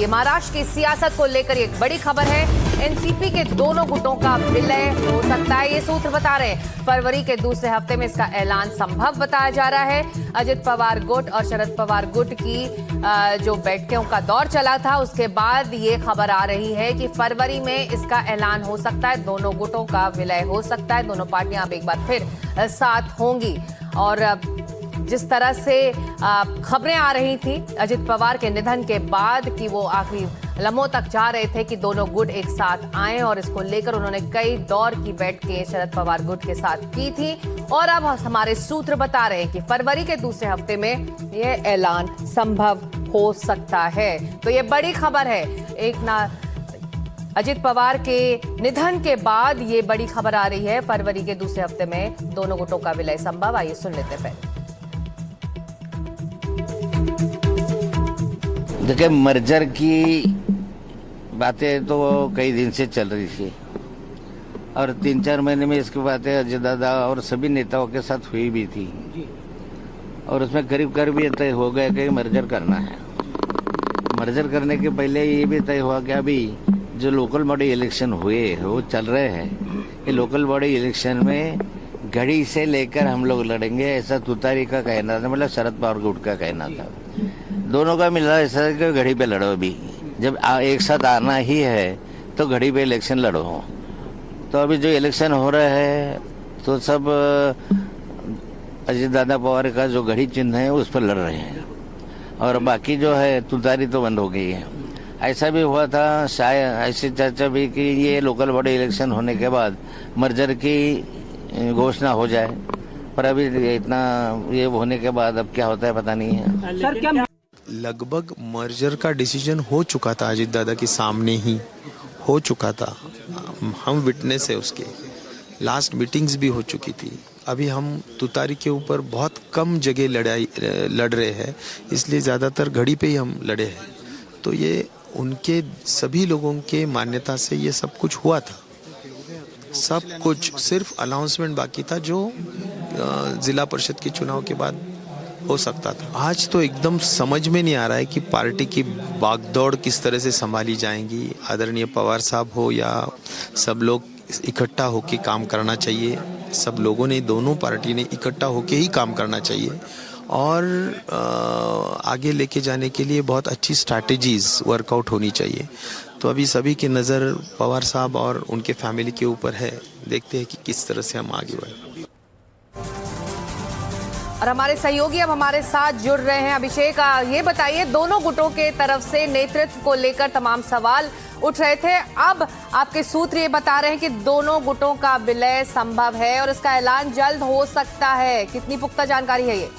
ये महाराष्ट्र की सियासत को लेकर एक बड़ी खबर है। एनसीपी के दोनों गुटों का विलय हो सकता है, ये सूत्र बता रहे हैं। फरवरी के दूसरे हफ्ते में इसका ऐलान संभव बताया जा रहा है। अजित पवार गुट और शरद पवार गुट की जो बैठकों का दौर चला था, उसके बाद ये खबर आ रही है कि फरवरी में इसका ऐलान हो सकता है। दोनों गुटों का विलय हो सकता है। दोनों पार्टियां अब एक बार फिर साथ होंगी। और जिस तरह से खबरें आ रही थी अजित पवार के निधन के बाद कि वो आखिरी लम्हों तक जा रहे थे कि दोनों गुट एक साथ आए, और इसको लेकर उन्होंने कई दौर की बैठकें शरद पवार गुट के साथ की थी। और अब हमारे सूत्र बता रहे हैं कि फरवरी के दूसरे हफ्ते में यह ऐलान संभव हो सकता है। तो ये बड़ी खबर है। अजित पवार के निधन के बाद ये बड़ी खबर आ रही है। फरवरी के दूसरे हफ्ते में दोनों गुटों का विलय संभव। आइए सुन लेते हैं पहले। देखिए, मर्जर की बातें तो कई दिन से चल रही थी और 3-4 महीने में इसकी बातें अजय दादा और सभी नेताओं के साथ हुई भी थी और उसमें करीब करीब ये तय हो गया कि मर्जर करना है। मर्जर करने के पहले ये भी तय हुआ कि अभी जो लोकल बॉडी इलेक्शन हुए वो चल रहे हैं, ये लोकल बॉडी इलेक्शन में घड़ी से लेकर हम लोग लड़ेंगे, ऐसा तुतारी का कहना था, मतलब शरद पवार गुट का कहना था। दोनों का मिला ऐसा है कि घड़ी पे लड़ो। अभी जब एक साथ आना ही है तो घड़ी पे इलेक्शन लड़ो। तो अभी जो इलेक्शन हो रहा है तो सब अजित दादा पवार का जो घड़ी चिन्ह है उस पर लड़ रहे हैं और बाकी जो है तुतारी तो बंद हो गई है। ऐसा भी हुआ था, शायद ऐसी चर्चा भी कि ये लोकल बॉडी इलेक्शन होने के बाद मर्जर की घोषणा हो जाए, पर अभी इतना ये होने के बाद अब क्या होता है पता नहीं है। सर, क्या लगभग मर्जर का डिसीजन हो चुका था, अजित दादा के सामने ही हो चुका था। हम विटनेस है उसके, लास्ट मीटिंग्स भी हो चुकी थी। अभी हम तुतारी के ऊपर बहुत कम जगह लड़ रहे हैं, इसलिए ज़्यादातर घड़ी पे ही हम लड़े हैं। तो ये उनके सभी लोगों के मान्यता से ये सब कुछ हुआ था। सब कुछ सिर्फ अनाउंसमेंट बाकी था जो जिला परिषद के चुनाव के बाद हो सकता था। आज तो एकदम समझ में नहीं आ रहा है कि पार्टी की भागदौड़ किस तरह से संभाली जाएंगी। आदरणीय पवार साहब हो या सब लोग इकट्ठा होके काम करना चाहिए। सब लोगों ने, दोनों पार्टी ने इकट्ठा होके ही काम करना चाहिए और आगे लेके जाने के लिए बहुत अच्छी स्ट्रैटेजीज वर्कआउट होनी चाहिए। तो अभी सभी की नज़र पवार साहब और उनके फैमिली के ऊपर है। देखते हैं कि किस तरह से हम आगे बढ़ें। और हमारे सहयोगी अब हमारे साथ जुड़ रहे हैं। अभिषेक, ये बताइए, दोनों गुटों के तरफ से नेतृत्व को लेकर तमाम सवाल उठ रहे थे। अब आपके सूत्र ये बता रहे हैं कि दोनों गुटों का विलय संभव है और इसका ऐलान जल्द हो सकता है। कितनी पुख्ता जानकारी है ये?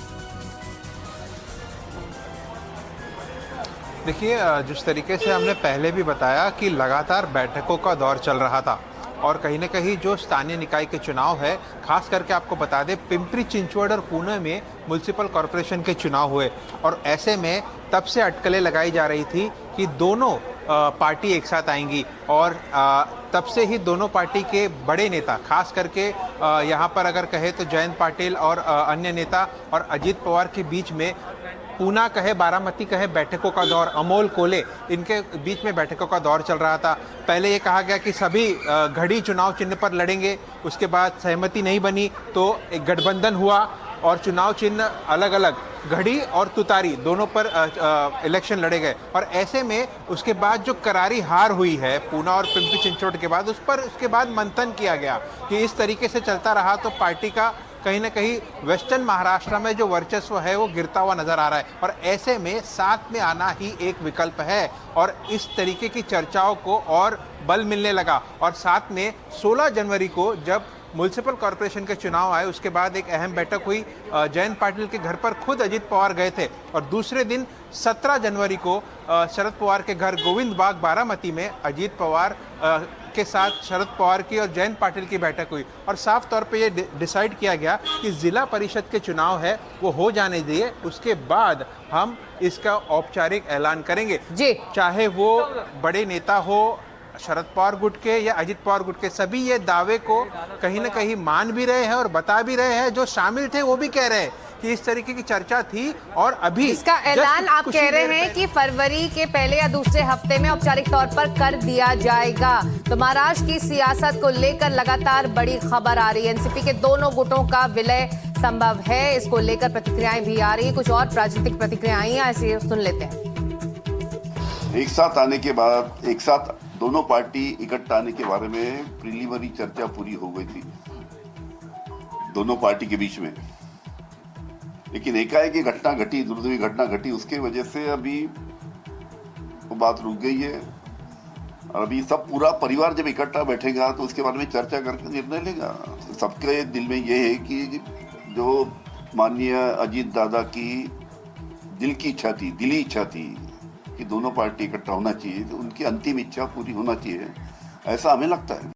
देखिए, जिस तरीके से हमने पहले भी बताया कि लगातार बैठकों का दौर चल रहा था और कहीं न कहीं जो स्थानीय निकाय के चुनाव है, खास करके आपको बता दें पिंपरी चिंचवड़ और पुणे में म्युनिसिपल कॉरपोरेशन के चुनाव हुए और ऐसे में तब से अटकलें लगाई जा रही थी कि दोनों पार्टी एक साथ आएंगी और तब से ही दोनों पार्टी के बड़े नेता, खास करके यहाँ पर अगर कहे तो जयंत पाटिल और अन्य नेता और अजित पवार के बीच में पूना कहे, बारामती कहे, बैठकों का दौर, अमोल कोले, इनके बीच में बैठकों का दौर चल रहा था। पहले ये कहा गया कि सभी घड़ी चुनाव चिन्ह पर लड़ेंगे, उसके बाद सहमति नहीं बनी तो एक गठबंधन हुआ और चुनाव चिन्ह अलग अलग, घड़ी और तुतारी दोनों पर इलेक्शन लड़े गए। और ऐसे में उसके बाद जो करारी हार हुई है पूना और पिंपरी चिंचवड़ के बाद, उस पर उसके बाद मंथन किया गया कि इस तरीके से चलता रहा तो पार्टी का कहीं ना कहीं वेस्टर्न महाराष्ट्र में जो वर्चस्व है वो गिरता हुआ नजर आ रहा है और ऐसे में साथ में आना ही एक विकल्प है। और इस तरीके की चर्चाओं को और बल मिलने लगा और साथ में 16 जनवरी को जब म्युनिसिपल कॉरपोरेशन के चुनाव आए उसके बाद एक अहम बैठक हुई। जयंत पाटिल के घर पर खुद अजित पवार गए थे और दूसरे दिन 17 जनवरी को शरद पवार के घर गोविंद बाग बारामती में अजित पवार के साथ शरद पवार की और जयंत पाटिल की बैठक हुई और साफ तौर पे ये डिसाइड किया गया कि जिला परिषद के चुनाव है वो हो जाने दिए, उसके बाद हम इसका औपचारिक ऐलान करेंगे जी। चाहे वो बड़े नेता हो शरद पवार गुट के या अजित पवार गुट के, सभी ये दावे को कहीं ना कहीं मान भी रहे हैं और बता भी रहे हैं। जो शामिल थे वो भी कह रहे हैं कि इस तरीके की चर्चा थी और अभी इसका just ऐलान आप कुछ ही कह रहे देर हैं पहले- कि फरवरी के पहले या दूसरे हफ्ते में औपचारिक तौर पर कर दिया जाएगा। तो महाराष्ट्र की सियासत को लेकर लगातार बड़ी खबर आ रही है। एनसीपी के दोनों गुटों का विलय संभव है, इसको लेकर प्रतिक्रियाएं भी आ रही है। कुछ और राजनीतिक प्रतिक्रियाएं ऐसे सुन लेते हैं। एक साथ आने के बाद, एक साथ दोनों पार्टी इकट्ठा आने के बारे में प्रिलिमिनरी चर्चा पूरी हो गई थी दोनों पार्टी के बीच में, लेकिन एकाएक ये घटना घटी, दुर्दैवी घटना घटी, उसके वजह से अभी वो बात रुक गई है। और अभी सब पूरा परिवार जब इकट्ठा बैठेगा तो उसके बारे में चर्चा करके निर्णय लेगा। सबके दिल में ये है कि जो माननीय अजीत दादा की दिल की इच्छा थी, दिली इच्छा थी कि दोनों पार्टी इकट्ठा होना चाहिए, तो उनकी अंतिम इच्छा पूरी होना चाहिए, ऐसा हमें लगता है।